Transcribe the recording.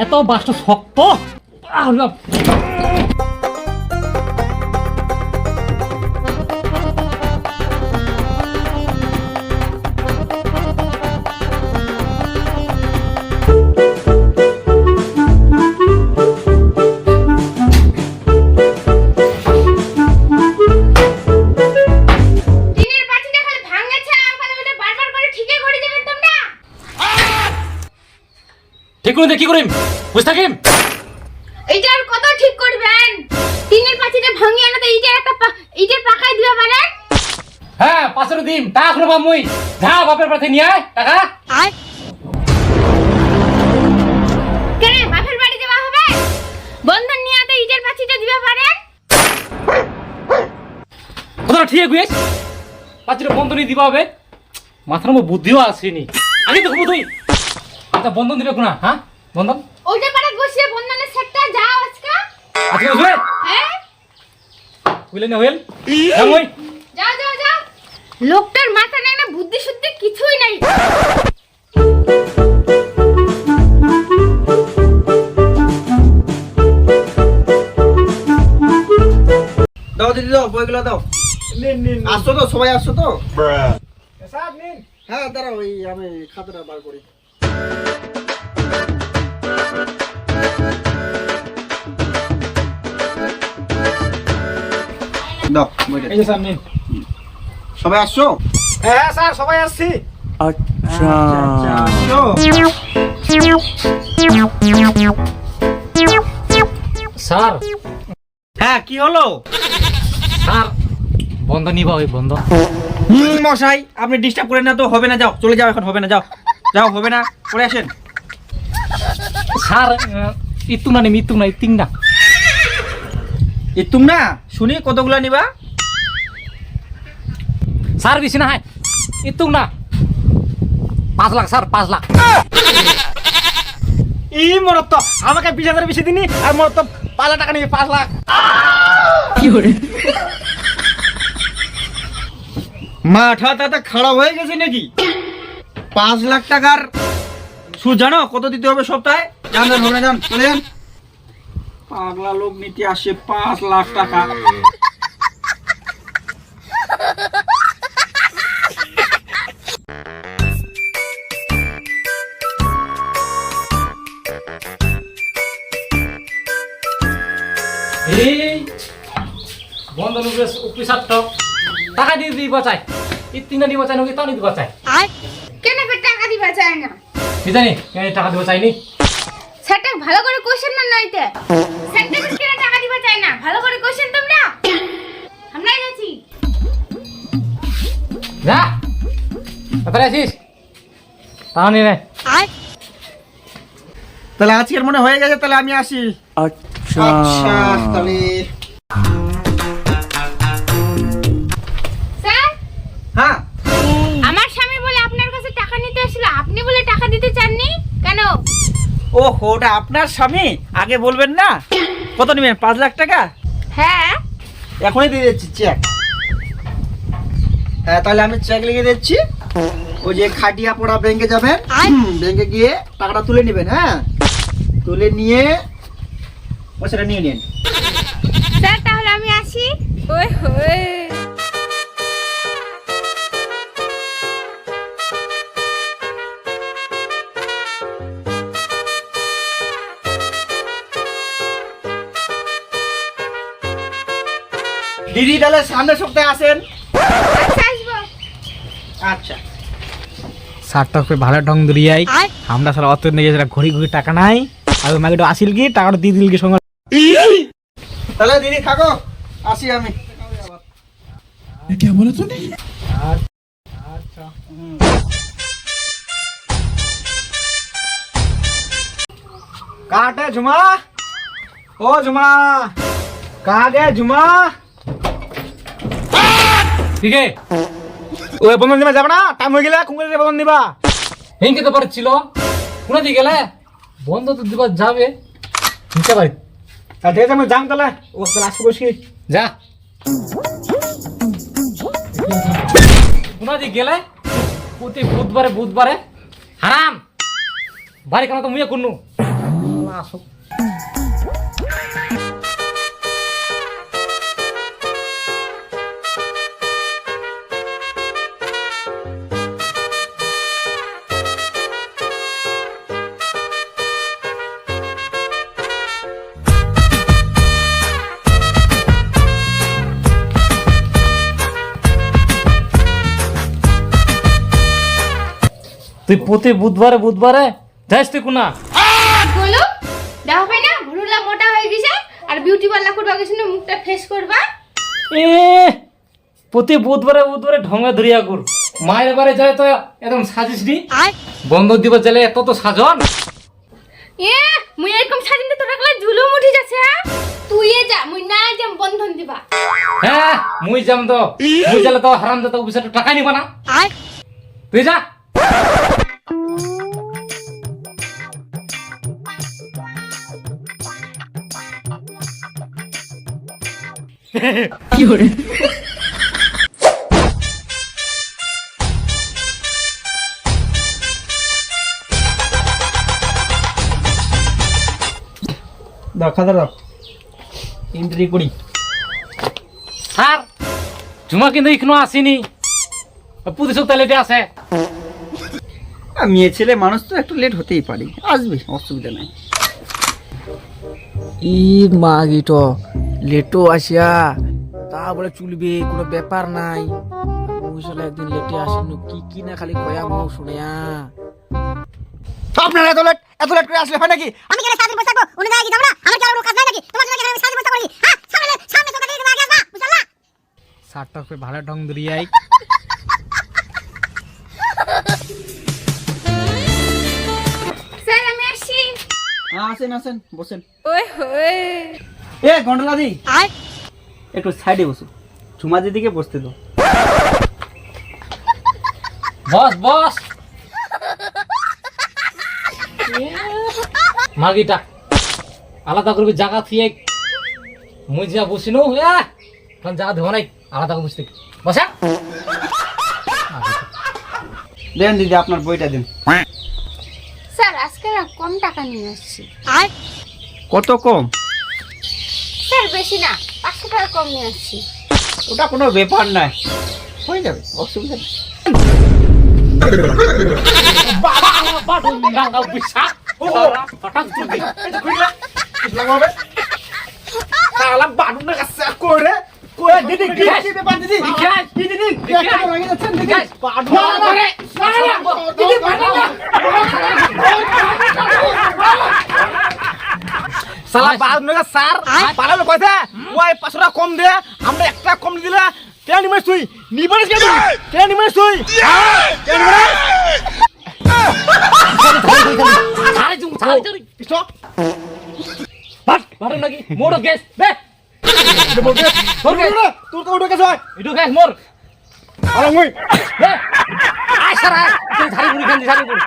এত বাসটা শক্ত। ঠিক করে কি করিম বুঝ থাকিম এইটার কত ঠিক করবেন? টিনের পাঁচিটা ভাঙিয়ে আনা তো এইটার একটা এইটার পাকাই দিবা পারেন? হ্যাঁ 500 দিম টাকা করে পাম মুই যা বাপের পাতে নিয়ে আয় টাকা আয় কেন বাপের বাড়ি যাওয়া হবে? বন্ধন নিয়ে তো এইটার পাঁচিটা দিবা পারেন? কথা ঠিক কইছ 500 বন্ধনী দিবা হবে মাথার মধ্যে বুদ্ধিও আসেনি আগে তো তুই আচ্ছা বন্ধন দিবে কোনা হ্যাঁ বন্ধন ওইটা পারে বসে বন্ধনের সেটটা যাও আজকে আজকে বুঝলে হ্যাঁ বুঝলে না হইল যাও ওই যাও যাও যাও লোকটার মাথা নাই না বুদ্ধি শুদ্ধি কিছুই নাই দাও দিদি দাও বইগুলো দাও নিন আসছো তো সবাই আসছো তো সাহেব নিন হ্যাঁ দাঁড়াও ওই আমি খাতাটা বার করি দাও বইটা এই যে স্যার নিন সবাই আসছো হ্যাঁ স্যার সবাই আসছি আচ্ছা আসছো স্যার হ্যাঁ কি হলো স্যার বন্ধ নিবা ওই বন্ধ মশাই আপনি ডিস্টার্ব করেন না তো হবে না যাও চলে যাও এখন হবে না যাও যাও হবে না পরে আসেন স্যার ইতুং না নিম ইতুং না ইতিং না ইতুম না শুনি কতগুলা নিবা স্যার বেশি না হয় ইতুং না 5 লাখ স্যার 5 লাখ ই মরত তো আমাকে 20,000 বেশি দিনি আর মরত 5 লাখ টাকা নিবি 5 লাখ কি করে মাথা টাটা খারাপ হয়ে গেছে নাকি 5 লাখ টাকার সুদ জানো কত দিতে হবে সপ্তাহে জান জান হবে না জান চলে যান পাগলা লোক নিতে আসে 5 লাখ টাকা এই বন্ধন অফিসার তো টাকা দিয়ে দিবা চাই ইতিং না দিবা চাই নাকি তাও দিবা চাই কেন ফের টাকা দিবা চায় না? কি জানি কেন টাকা দিবা চাইনি সেটা ভালো করে কোশ্চেন মান নাইতে সেটা কেন টাকা দিবা চায় না? ভালো করে কোশ্চেন তোমরা আমরা যাচ্ছি যা তাড়াতাড়ি আসিস তাও নিয়ে নে তাহলে আজকের মনে হয়ে গেছে তাহলে আমি আসি আচ্ছা তাহলে স্যার হ্যাঁ আমার স্বামী বলে আপনার কাছে টাকা নিতে আসলো আপনি বলে টাকা দিতে চাননি কেন? ও ওটা আপনার স্বামী আগে বলবেন না কত নেবেন 5 লাখ টাকা হ্যাঁ এখনই দিয়ে দিচ্ছি চেক হ্যাঁ তাহলে আমি চেক লিখে দিচ্ছি ওই যে খাটিয়া পড়া ব্যাংকে যাবেন ব্যাংকে গিয়ে টাকাটা তুলে নেবেন হ্যাঁ তুলে নিয়ে পয়সাটা নিয়ে নিন স্যার তাহলে আমি আসি ওই ওই দিদি তাহলে সামনের সপ্তাহে আসেন আচ্ছা আসবো আচ্ছা সারটা খুব ভালো ঢং ধরিয়াই আমরা সারা অত নিয়ে যারা ঘড়ি ঘড়ি টাকা নাই আর ওই মাকে আসিল কি টাকাটা দিয়ে দিল কি সঙ্গে তাহলে দিদি থাকো আসি আমি काटे झुमा ओ झुमा कहाँ गए झुमा ठीक है ওই বন্ধন দিবা যাবে না টাইম হয়ে গেলে কুঙ্কুরে বন্ধন দিবা হেঁকে তো পারছিল কোনা দিয়ে গেলে বন্ধ তো দিবা যাবে নিতে পারি আর ঠিক আছে আমি যাম তাহলে ও তাহলে আসতে বসি যা কোনা দিয়ে গেলে প্রতি বুধবারে হারাম বাড়ি কেন তো মুয়ে করনু শালা আসুক। তুই প্রতি বুধবারে বুধবারে যাস তুই কোনা? বলো দেখো ভাই না ভুরুলা মোটা হয়ে গেছে আর বিউটি পার্লার করবা গেছে না মুখটা ফেস করবা। এ প্রতি বুধবারে বুধবারে ঢঙ্গা ধরিয়া কর মায়ের বাড়ি যায় তো একদম সাজিস নি বন্ধ দিব চলে এত তো সাজন। এ মুই এরকম সাজিনতে তোরা গলা ঝুলুম উঠি যাচ্ছে হ্যাঁ? তুই যা মুই না যাম বন্ধন দিবা। হ্যাঁ মুই যাম তো মুই গেলে তো হারাম দাদা অফিসে টাকা নিবা না তুই যা। দাও খাতা দাও, এন্ট্রি করি। স্যার ঝুমা কিন্তু এখনো আসেনি, প্রতি সপ্তাহে লেটে আসে। মেয়ে ছেলে মানুষ তো একটু লেট হতেই পারে, আসবে অসুবিধা নাই। ই মাগিটো লেটো আসিয়া তা বলে চুলবে কোনো ব্যাপার নাই। বুঝলে একদিন লেটে আসেন কি কি না খালি কয়া মো শুনেয়া। আপনারা এত লেট করে আসলে হয় নাকি? আমি কেন সারাদিন বসে থাকবো? অন্য জায়গায় কি যাবো না? আমার কি আর কোনো কাজ নাই নাকি? তোমার জন্য কেন আমি সারাদিন বসে করি? হ্যাঁ, সামনে তো কাটিয়ে আগে আসবা, বুঝলা? শার্টটা পরে ভালো ঢং ধরিয়াই স্যার আমি আসি। আসেন আসেন বসেন। ওই হই এ গন্ডলা দি একটু সাইডে বসো, ঝুমা দিদিকে বসতে দাও। বস বস মাগিটা আলাদা করবি জায়গা থিয়ে মুই যা বসিনু এখন জায়গা ধোয়া নাই আলাদা করে বসতে বসা। দেন দিদি আপনার বইটা দিন। স্যার আজকে না কম টাকা নিয়ে আসছি। কত কম? স্যার বেশি না 500 টাকা কম নিয়ে আসছি। ওটা কোনো ব্যাপার নাই, হয়ে যাবে, অসুবিধা নেই। সালা বাদ নগা স্যার পালালো কইতে ওই 500 টাকা কম দে, আমরা 1 টাকা কম দিলা কেন নিমাস তুই নিবাস কেন নিমাস তুই কেন নিমাস? ছাড়ে জুম ছাড়ে চুরি স্টপ বাট মারে লাগি মোর গ্যাস দে তোর তো উঠে গেছ ইডু গ্যাস মোর আলো মুই দে আয় সারা তুই ধারি মুড়ি খান ধারি মুড়ি